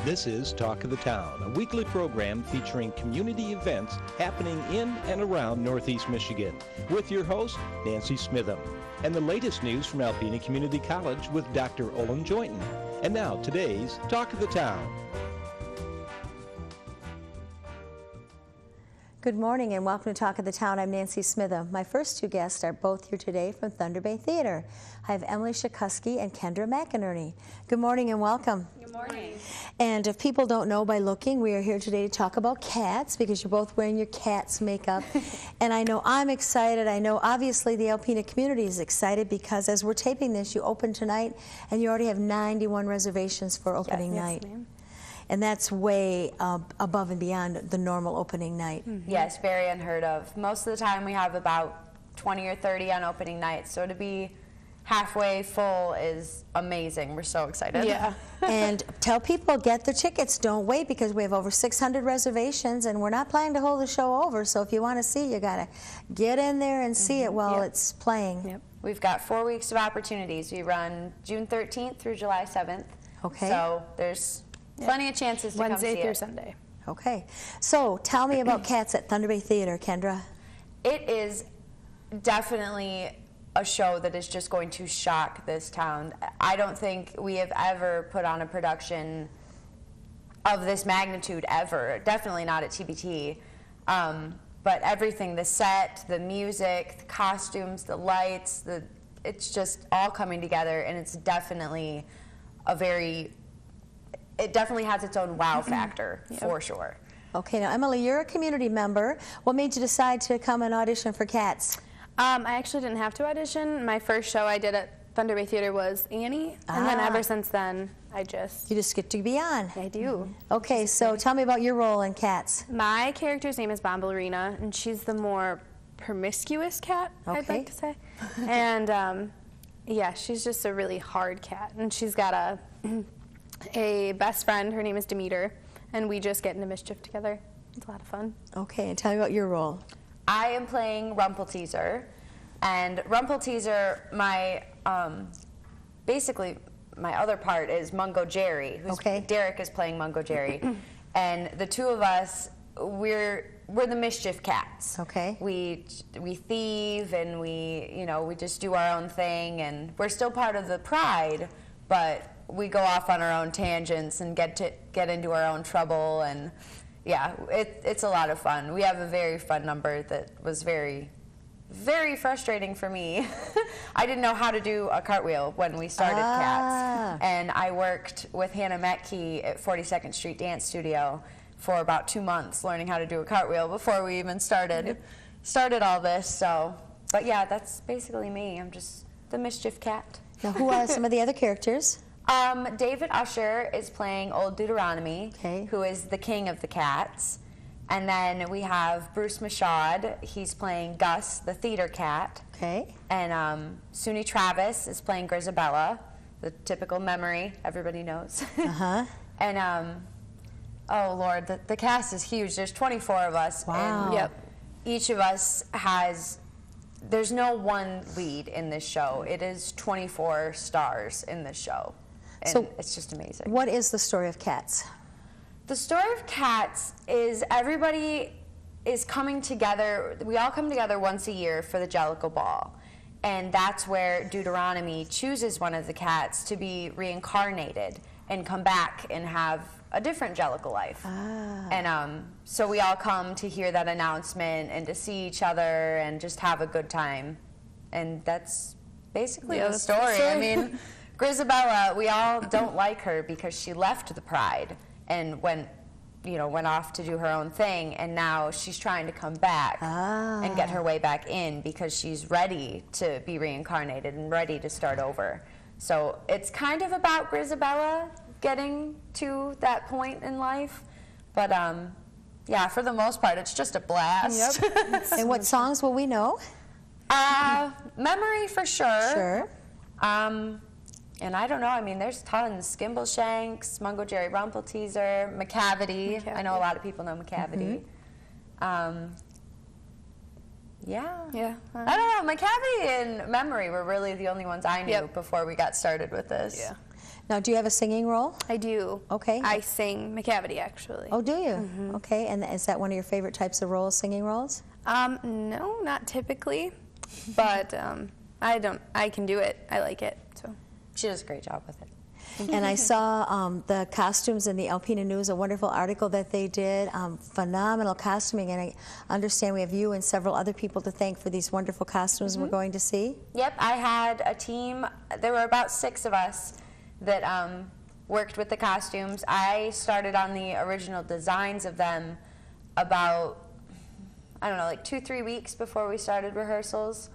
This is Talk of the Town, a weekly program featuring community events happening in and around Northeast Michigan, with your host, Nancy Smithem, and the latest news from Alpena Community College with Dr. Olin Joynton. And now, today's Talk of the Town. Good morning and welcome to Talk of the Town. I'm Nancy Smithem. My first two guests are both here today from Thunder Bay Theater. I have Emily Szatkowski and Kindra McInerney. Good morning and welcome. Good morning. And if people don't know by looking, we are here today to talk about cats because you're both wearing your cat's makeup. And I know I'm excited. I know obviously the Alpena community is excited because as we're taping this, you open tonight and you already have 91 reservations for opening night. Yes, ma'am. And that's way above and beyond the normal opening night. Mm-hmm. Yes, very unheard of. Most of the time we have about 20 or 30 on opening night, so to be halfway full is amazing. We're so excited. Yeah. And tell people, get their tickets. Don't wait because we have over 600 reservations and we're not planning to hold the show over. So if you want to see, you got to get in there and see it while it's playing. Yep. We've got 4 weeks of opportunities. We run June 13th through July 7th. Okay. So there's plenty of chances to come see it. Wednesday through Sunday. Okay. So tell me about Cats at Thunder Bay Theater, Kindra. It is definitely a show that is just going to shock this town. I don't think we have ever put on a production of this magnitude ever. Definitely not at TBT. But everything, the set, the music, the costumes, the lights, it's just all coming together, and it's definitely it definitely has its own wow factor, for sure. Okay, now Emily, you're a community member. What made you decide to come and audition for Cats? I actually didn't have to audition. My first show I did at Thunder Bay Theater was Annie, and then ever since then, You just get to be on. I do. Okay, so tell me about your role in Cats. My character's name is Bombalurina, and she's the more promiscuous cat, I'd like to say. And yeah, she's just a really hard cat, and she's got a best friend. Her name is Demeter, and we just get into mischief together. It's a lot of fun. Okay, and tell me about your role. I am playing Rumpelteazer, and Rumpelteazer, basically my other part is Mungo Jerry. Derek is playing Mungo Jerry, and the two of us, we're the mischief cats. Okay. We thieve and we just do our own thing, and we're still part of the pride, but we go off on our own tangents and get into our own trouble, and yeah, it's a lot of fun. We have a very fun number that was very, very frustrating for me. I didn't know how to do a cartwheel when we started Cats, and I worked with Hannah Metke at 42nd Street Dance Studio for about 2 months learning how to do a cartwheel before we even started all this. So, but yeah, that's basically me. I'm just the mischief cat. Now, who are some of the other characters? David Usher is playing Old Deuteronomy, who is the king of the cats. And then we have Bruce Michaud. He's playing Gus, the theater cat. Okay. And Suni Travis is playing Grisabella, the typical memory everybody knows. And oh Lord, the cast is huge. There's 24 of us. Wow. And each of us there's no one lead in this show. It is 24 stars in this show. And so it's just amazing. What is the story of Cats? The story of Cats is everybody is coming together. We all come together once a year for the Jellicle Ball. And that's where Deuteronomy chooses one of the cats to be reincarnated and come back and have a different Jellicle life. And so we all come to hear that announcement and to see each other and just have a good time. And that's basically the story. I mean, Grisabella, we all don't like her because she left the pride and went off to do her own thing, and now she's trying to come back and get her way back in because she's ready to be reincarnated and ready to start over. So it's kind of about Grisabella getting to that point in life, but yeah, for the most part, it's just a blast. Yep. And what songs will we know? Memory for sure. Sure. And I don't know, I mean, there's tons. Skimbleshanks, Mungo Jerry Rumpelteazer, McCavity. I know a lot of people know McCavity. Yeah. I don't know, McCavity and Memory were really the only ones I knew before we got started with this. Yeah. Now, do you have a singing role? I do. Okay. I sing McCavity, actually. Oh, do you? Okay, and is that one of your favorite types of roles, singing roles? No, not typically, but I can do it. I like it, so. She does a great job with it. And I saw the costumes in the Alpena News, a wonderful article that they did, phenomenal costuming, and I understand we have you and several other people to thank for these wonderful costumes we're going to see. Yep, I had a team. There were about 6 of us that worked with the costumes. I started on the original designs of them about, I don't know, like 2-3 weeks before we started rehearsals.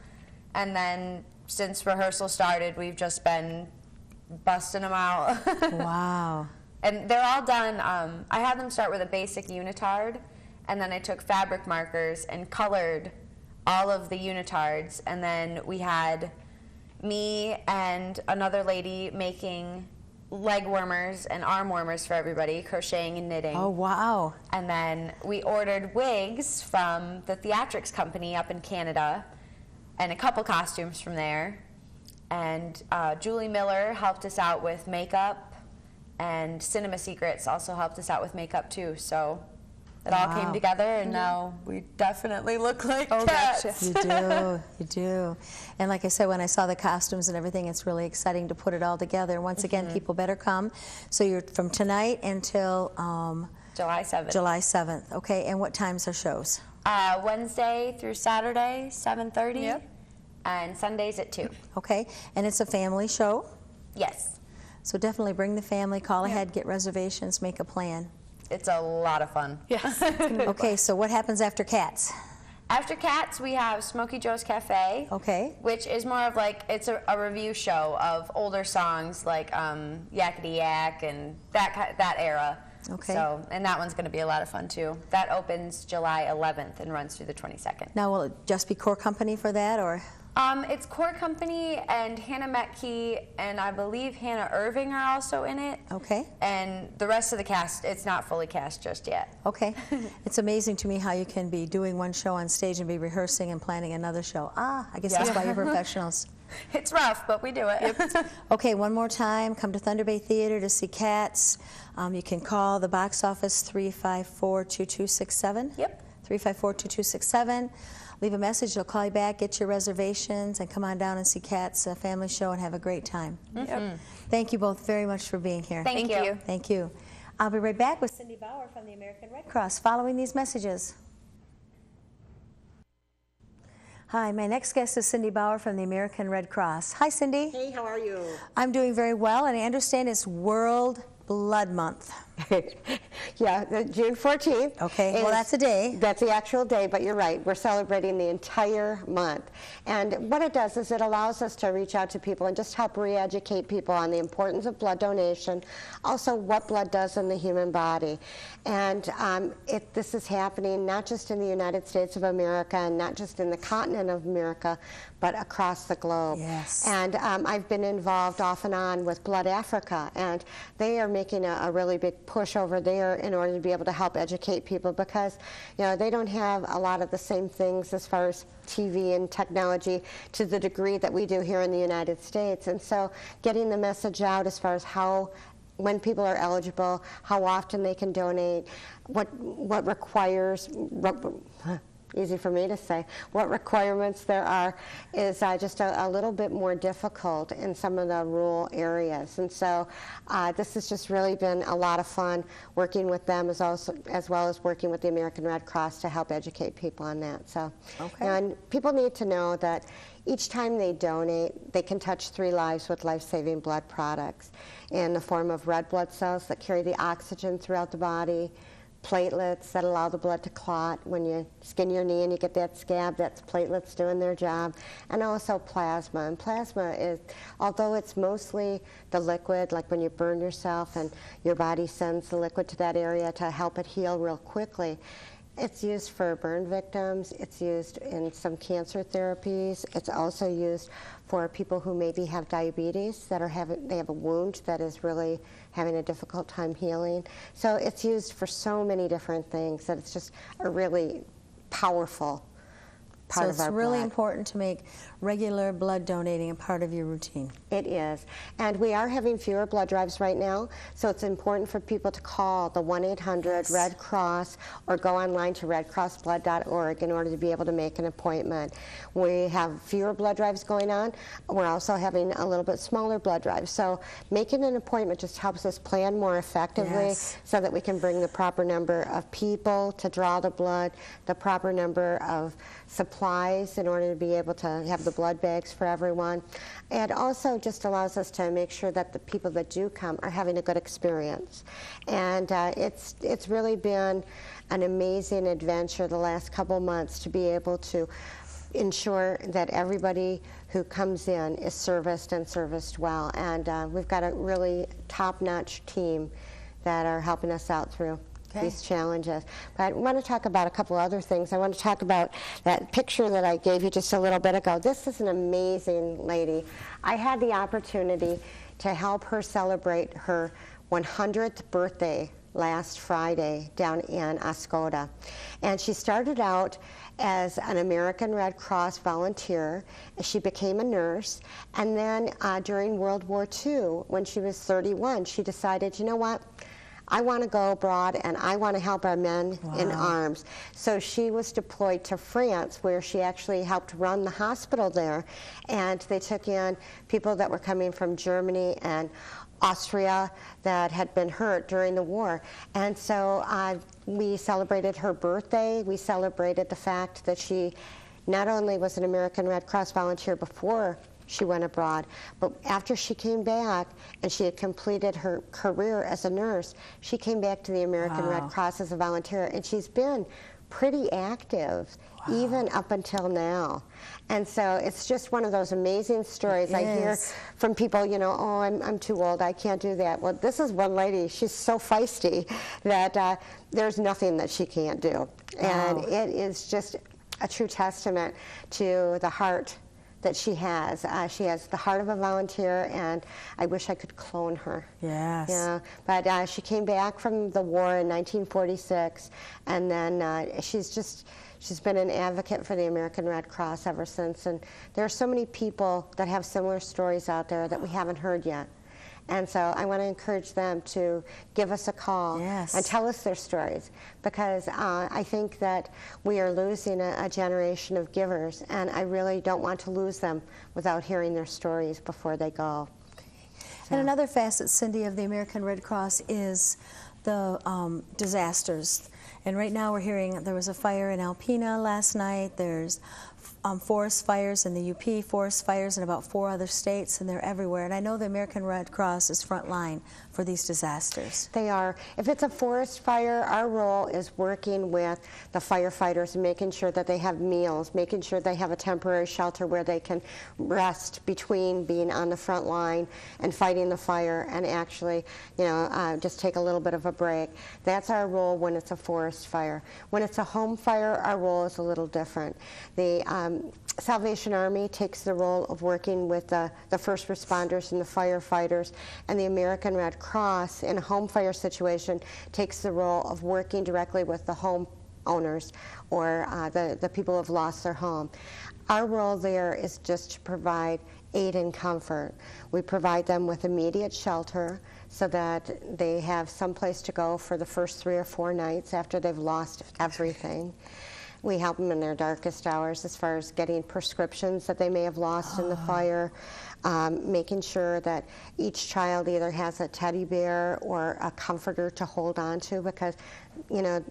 And then since rehearsal started, we've just been busting them out. Wow. And they're all done. I had them start with a basic unitard, and then I took fabric markers and colored all of the unitards, and then we had me and another lady making leg warmers and arm warmers for everybody, crocheting and knitting. Oh, wow. And then we ordered wigs from the theatrics company up in Canada and a couple costumes from there. And Julie Miller helped us out with makeup, and Cinema Secrets also helped us out with makeup too. So it all came together, and now we definitely look like cats. Gotcha. You do, you do. And like I said, when I saw the costumes and everything, it's really exciting to put it all together. Once again, people better come. So you're from tonight until July 7th. July 7th. Okay, and what times are shows? Wednesday through Saturday, 7:30. Yep. And Sundays at 2. Okay, and it's a family show? Yes. So definitely bring the family, call ahead, get reservations, make a plan. It's a lot of fun. Yes. Okay, so what happens after Cats? After Cats, we have Smokey Joe's Cafe. Okay. Which is more of like, it's a review show of older songs like Yakety Yak and that era. Okay. So, and that one's going to be a lot of fun too. That opens July 11th and runs through the 22nd. Now, will it just be Core Company for that, or? It's Core Company and Hannah Metke and I believe Hannah Irving are also in it. Okay. And the rest of the cast, it's not fully cast just yet. Okay. It's amazing to me how you can be doing one show on stage and be rehearsing and planning another show. I guess that's why you're professionals. It's rough, but we do it. Okay, one more time, come to Thunder Bay Theater to see Cats. You can call the box office 354-2267. Yep. 354-2267. Leave a message, they'll call you back, get your reservations, and come on down and see Cats, a family show, and have a great time. Yep. Thank you both very much for being here. Thank you. Thank you. I'll be right back with Cindyi Bauer from the American Red Cross following these messages. Hi, my next guest is Cindyi Bauer from the American Red Cross. Hi, Cindyi. Hey, how are you? I'm doing very well, and I understand it's World Blood Month. Yeah, June 14th. Okay, well, that's a day. That's the actual day, but you're right. We're celebrating the entire month. And what it does is it allows us to reach out to people and just help re-educate people on the importance of blood donation, also what blood does in the human body. And this is happening not just in the United States of America and not just in the continent of America, but across the globe. Yes. And I've been involved off and on with Blood Africa, and they are making a really big push over there in order to be able to help educate people, because they don't have a lot of the same things as far as TV and technology to the degree that we do here in the United States. And so getting the message out as far as when people are eligible, how often they can donate, what requires, easy for me to say, what requirements there are is just a little bit more difficult in some of the rural areas. And so this has just really been a lot of fun working with them as well as working with the American Red Cross to help educate people on that. So, and people need to know that each time they donate, they can touch 3 lives with life-saving blood products in the form of red blood cells that carry the oxygen throughout the body, platelets that allow the blood to clot. When you skin your knee and you get that scab, that's platelets doing their job. And also plasma. And plasma is, although it's mostly the liquid, like when you burn yourself and your body sends the liquid to that area to help it heal real quickly, it's used for burn victims. It's used in some cancer therapies. It's also used for people who maybe have diabetes that they have a wound that is really having a difficult time healing. So it's used for so many different things that it's just a really powerful part of our So it's really blood. important to make regular blood donating a part of your routine. It is. And we are having fewer blood drives right now, so it's important for people to call the 1-800 Red Cross or go online to redcrossblood.org in order to be able to make an appointment. We have fewer blood drives going on. We're also having a little bit smaller blood drives. So making an appointment just helps us plan more effectively so that we can bring the proper number of people to draw the blood, the proper number of supplies in order to be able to have the blood bags for everyone. It also just allows us to make sure that the people that do come are having a good experience. And it's really been an amazing adventure the last couple months to be able to ensure that everybody who comes in is serviced and serviced well. And we've got a really top-notch team that are helping us out through these challenges. But I want to talk about a couple other things. I want to talk about that picture that I gave you just a little bit ago. This is an amazing lady. I had the opportunity to help her celebrate her 100th birthday last Friday down in Oscoda. And she started out as an American Red Cross volunteer. She became a nurse, and then during World War II, when she was 31, she decided, you know what? I want to go abroad and I want to help our men in arms. So she was deployed to France, where she actually helped run the hospital there. And they took in people that were coming from Germany and Austria that had been hurt during the war. And so we celebrated her birthday. We celebrated the fact that she not only was an American Red Cross volunteer before she went abroad, but after she came back and she had completed her career as a nurse, she came back to the American Red Cross as a volunteer, and she's been pretty active even up until now. And so it's just one of those amazing stories. I hear from people, you know, oh, I'm too old, I can't do that. Well, this is one lady, she's so feisty that there's nothing that she can't do. And it is just a true testament to the heart that she has. She has the heart of a volunteer, and I wish I could clone her. Yes. Yeah, but she came back from the war in 1946, and then she's been an advocate for the American Red Cross ever since. And there are so many people that have similar stories out there that we haven't heard yet. And so I want to encourage them to give us a call and tell us their stories, because I think that we are losing a generation of givers, and I really don't want to lose them without hearing their stories before they go. And another facet, Cindyi, of the American Red Cross is the disasters. And right now we're hearing there was a fire in Alpena last night. There's forest fires in the UP, forest fires in about 4 other states, and they're everywhere. And I know the American Red Cross is front line for these disasters. They are. If it's a forest fire, our role is working with the firefighters and making sure that they have meals, making sure they have a temporary shelter where they can rest between being on the front line and fighting the fire, and actually, you know, just take a little bit of a break. That's our role when it's a forest fire. When it's a home fire, our role is a little different. The Salvation Army takes the role of working with the first responders and the firefighters, and the American Red Cross in a home fire situation takes the role of working directly with the home owners or the people who have lost their home. Our role there is just to provide aid and comfort. We provide them with immediate shelter so that they have some place to go for the first 3 or 4 nights after they've lost everything. We help them in their darkest hours as far as getting prescriptions that they may have lost in the fire, making sure that each child either has a teddy bear or a comforter to hold on to, because, you know,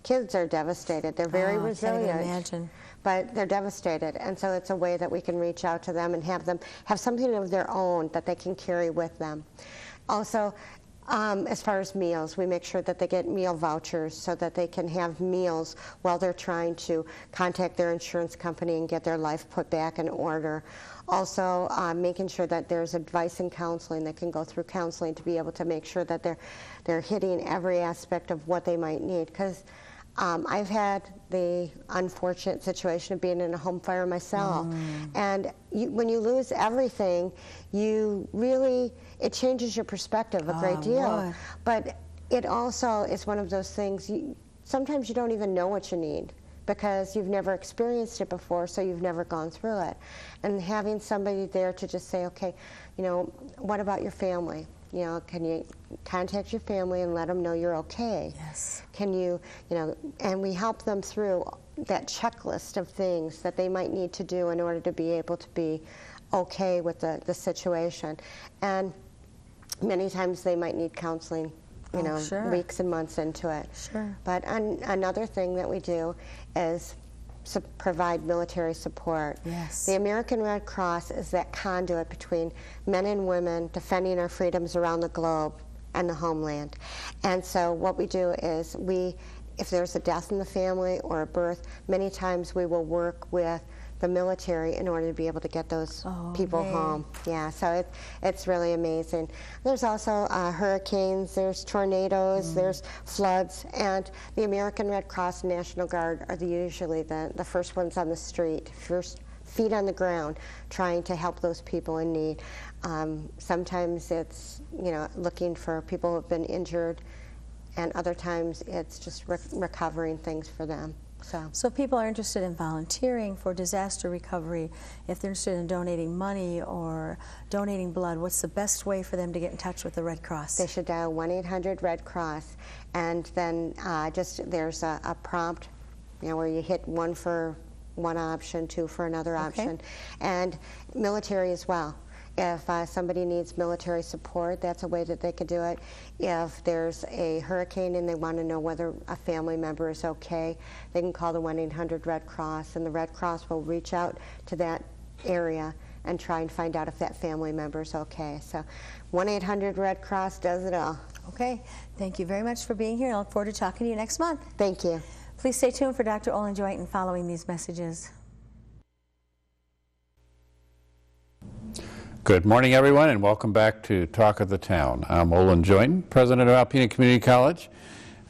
kids are devastated. They're very resilient. I can't even imagine. But they're devastated, and so it's a way that we can reach out to them and have them have something of their own that they can carry with them. Also, as far as meals, we make sure that they get meal vouchers so that they can have meals while they're trying to contact their insurance company and get their life put back in order. Also, making sure that there's advice and counseling. They can go through counseling to be able to make sure that they're hitting every aspect of what they might need. Because I've had the unfortunate situation of being in a home fire myself. And when you lose everything, it changes your perspective a great deal. But it also is one of those things, sometimes you don't even know what you need because you've never experienced it before, so you've never gone through it. And having somebody there to just say, okay, you know, what about your family? You know, can you contact your family and let them know you're okay? Yes. Can you know, and we help them through that checklist of things that they might need to do in order to be able to be okay with the situation. And many times they might need counseling, you know, sure. weeks and months into it. Sure. But another thing that we do is provide military support. Yes. The American Red Cross is that conduit between men and women defending our freedoms around the globe and the homeland. And so what we do is if there's a death in the family or a birth, many times we will work with the military in order to be able to get those people home. Yeah, so it's really amazing. There's also hurricanes, there's tornadoes, there's floods, and the American Red Cross and National Guard are usually the first ones on the street, first feet on the ground, trying to help those people in need. Sometimes it's, you know, looking for people who have been injured, and other times it's just recovering things for them. So if people are interested in volunteering for disaster recovery, if they're interested in donating money or donating blood, what's the best way for them to get in touch with the Red Cross? They should dial 1-800-RED-CROSS, and then there's a prompt, you know, where you hit 1 for one option, 2 for another option, and military as well. If somebody needs military support, that's a way that they could do it. If there's a hurricane and they want to know whether a family member is okay, they can call the 1-800-RED-CROSS, and the Red Cross will reach out to that area and try and find out if that family member is okay. So 1-800-RED-CROSS does it all. Okay. Thank you very much for being here. I look forward to talking to you next month. Thank you. Please stay tuned for Dr. Olin Joynton following these messages. Good morning, everyone, and welcome back to Talk of the Town. I'm Olin Joynton, president of Alpena Community College.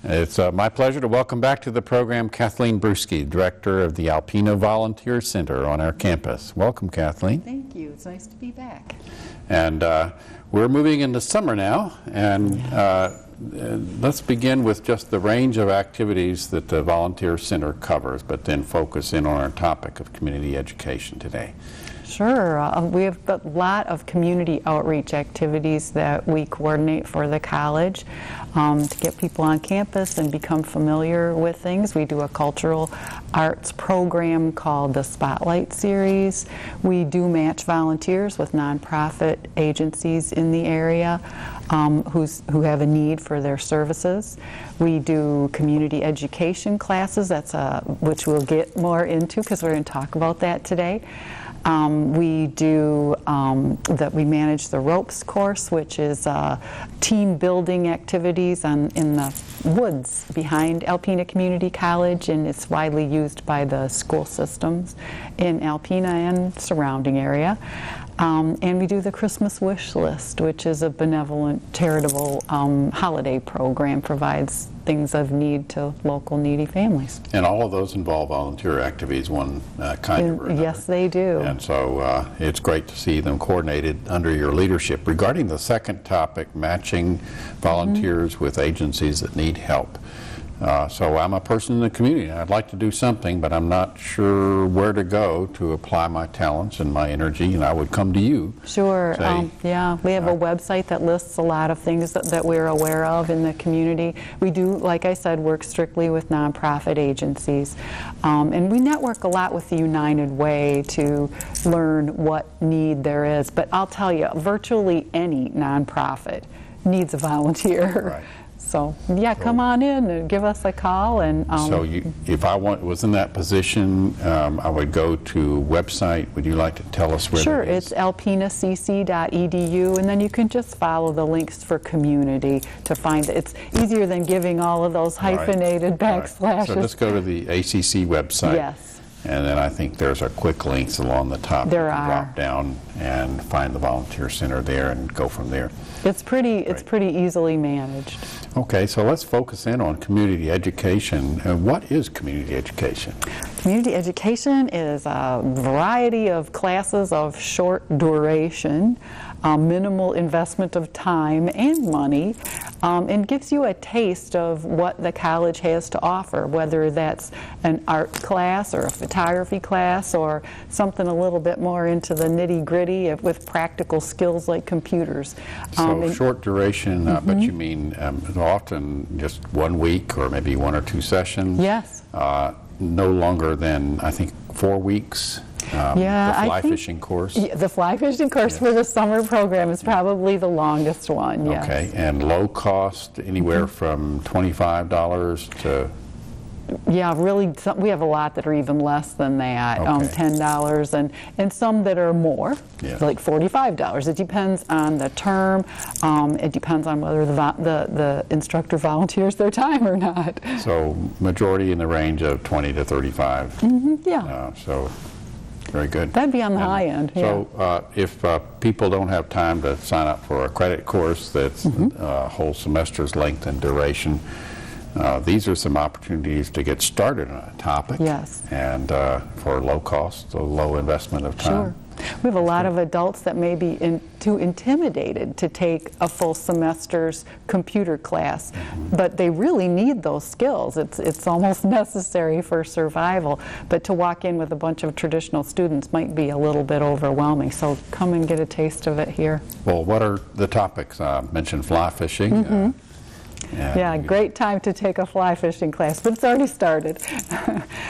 It's my pleasure to welcome back to the program Kathleen Bruski, director of the Alpena Volunteer Center on our campus. Welcome, Kathleen. Thank you. It's nice to be back. And we're moving into summer now, and let's begin with just the range of activities that the Volunteer Center covers, but then focus in on our topic of community education today. Sure. We have a lot of community outreach activities that we coordinate for the college to get people on campus and become familiar with things. We do a cultural arts program called the Spotlight Series. We do match volunteers with nonprofit agencies in the area who have a need for their services. We do community education classes, which we'll get more into because we're going to talk about that today. We do we manage the ropes course, which is team building activities in the woods behind Alpena Community College, and it's widely used by the school systems in Alpena and surrounding area. And we do the Christmas Wish List, which is a benevolent, charitable holiday program, provides things of need to local needy families. And all of those involve volunteer activities, one kind or another. Yes, they do. And so it's great to see them coordinated under your leadership. Regarding the second topic, matching volunteers with agencies that need help. So I'm a person in the community, and I'd like to do something, but I'm not sure where to go to apply my talents and my energy, and I would come to you. Sure. Yeah, we have a website that lists a lot of things that we're aware of in the community. We do, like I said, work strictly with nonprofit agencies, and we network a lot with the United Way to learn what need there is. But I'll tell you, virtually any nonprofit needs a volunteer. Right. So, yeah, come on in and give us a call. And so if I was in that position, I would go to a website. Would you like to tell us where Sure, that is? it's alpenacc.edu, and then you can just follow the links for community to find it. It's easier than giving all of those hyphenated backslashes. So let's go to the ACC website. Yes. And then I think there's a quick links along the top. There you can are. Drop down and find the volunteer center there and go from there. It's pretty easily managed. Okay, so let's focus in on community education. What is community education? Community education is a variety of classes of short duration, minimal investment of time and money, and gives you a taste of what the college has to offer, whether that's an art class or a photography class or something a little bit more into the nitty-gritty with practical skills like computers. So short duration, but you mean often just 1 week or maybe 1 or 2 sessions? Yes. No longer than, I think, 4 weeks. Yeah, the fly fishing course? Yeah, the fly fishing course for the summer program is probably the longest one, yes. Okay, and low cost, anywhere from $25 to... Yeah, really, we have a lot that are even less than that, Okay. $10, and some that are more, like $45. It depends on the term. It depends on whether the instructor volunteers their time or not. So majority in the range of 20 to 35. Yeah. So very good. That'd be on the high end. So if people don't have time to sign up for a credit course that's a whole semester's length and duration, these are some opportunities to get started on a topic. Yes. And for low cost, a low investment of time. Sure. We have a lot of adults that may be too intimidated to take a full semester's computer class, but they really need those skills. It's almost necessary for survival, but to walk in with a bunch of traditional students might be a little bit overwhelming, so come and get a taste of it here. Well, what are the topics? Mentioned fly fishing. Yeah, great time to take a fly fishing class, but it's already started.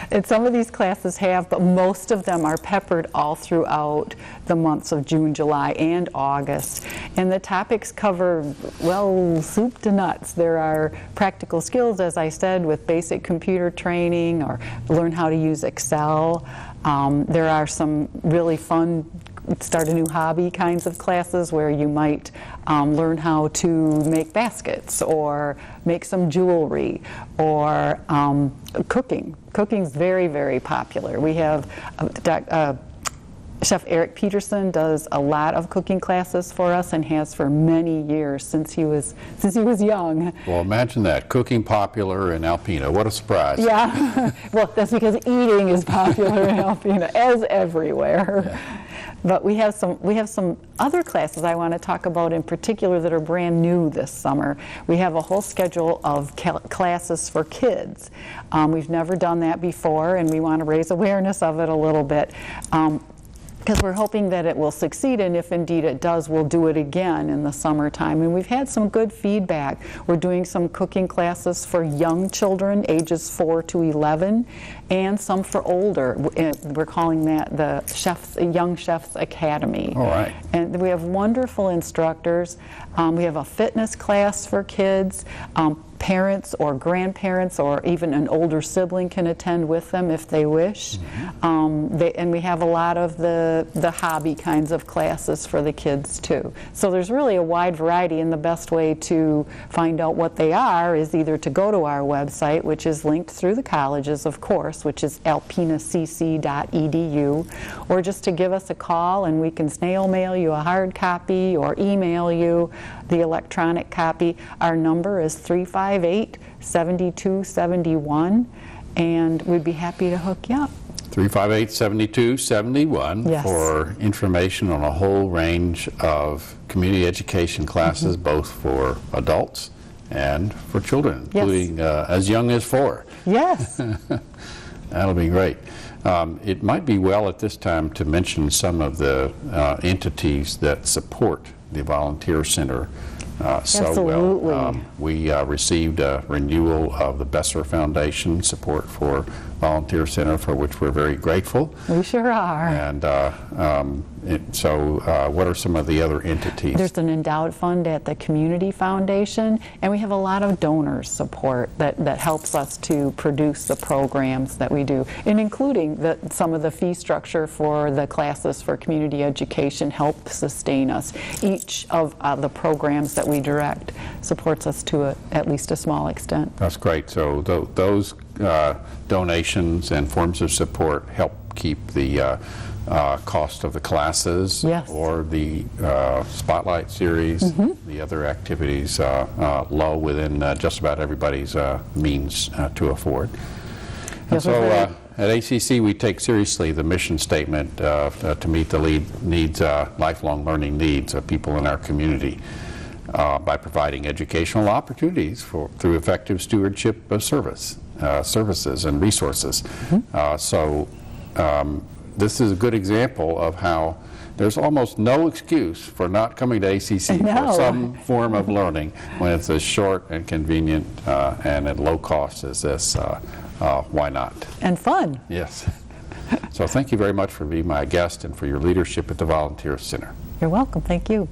And some of these classes have, but most of them are peppered all throughout the months of June, July, and August. And the topics cover, well, soup to nuts. There are practical skills, as I said, with basic computer training, or learn how to use Excel. There are some really fun start a new hobby kinds of classes where you might learn how to make baskets or make some jewelry, or cooking. Cooking's very, very popular. We have Chef Eric Peterson does a lot of cooking classes for us and has for many years since he was young. Well, imagine that, cooking popular in Alpena. What a surprise. Yeah, well, that's because eating is popular in Alpena, as everywhere. Yeah. But we have some other classes I want to talk about in particular that are brand new this summer. We have a whole schedule of classes for kids. We've never done that before, and we want to raise awareness of it a little bit. Because we're hoping that it will succeed, and if indeed it does, we'll do it again in the summertime. And we've had some good feedback. We're doing some cooking classes for young children, ages 4 to 11, and some for older. We're calling that the Young Chefs Academy. All right. And we have wonderful instructors. We have a fitness class for kids. Parents or grandparents or even an older sibling can attend with them if they wish. And we have a lot of the hobby kinds of classes for the kids too. So there's really a wide variety, and the best way to find out what they are is either to go to our website, which is linked through the colleges, of course, which is alpenacc.edu, or just to give us a call and we can snail mail you a hard copy or email you the electronic copy. Our number is 358-7271, and we'd be happy to hook you up. 358-7271 Yes. for information on a whole range of community education classes, both for adults and for children, including as young as 4. Yes. That'll be great. It might be well at this time to mention some of the entities that support the Volunteer Center so well. We received a renewal of the Besser Foundation support for Volunteer Center, for which we're very grateful. We sure are. And what are some of the other entities? There's an endowed fund at the Community Foundation, and we have a lot of donors support that helps us to produce the programs that we do, and including some of the fee structure for the classes for community education help sustain us. Each of the programs that we direct supports us to at least a small extent. That's great. So those donations and forms of support help keep the cost of the classes or the Spotlight series, the other activities low within just about everybody's means to afford. And so at ACC we take seriously the mission statement to meet the lifelong learning needs of people in our community. by providing educational opportunities through effective stewardship of services and resources. This is a good example of how there's almost no excuse for not coming to ACC for some form of learning when it's as short and convenient and at low cost as this. Why not? And fun. Yes. So thank you very much for being my guest and for your leadership at the Volunteer Center. You're welcome. Thank you.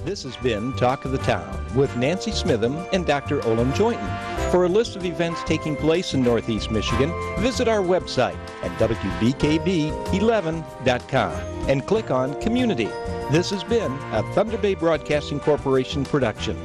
This has been Talk of the Town with Nancy Smithem and Dr. Olin Joynton. For a list of events taking place in Northeast Michigan, visit our website at wbkb11.com and click on Community. This has been a Thunder Bay Broadcasting Corporation production.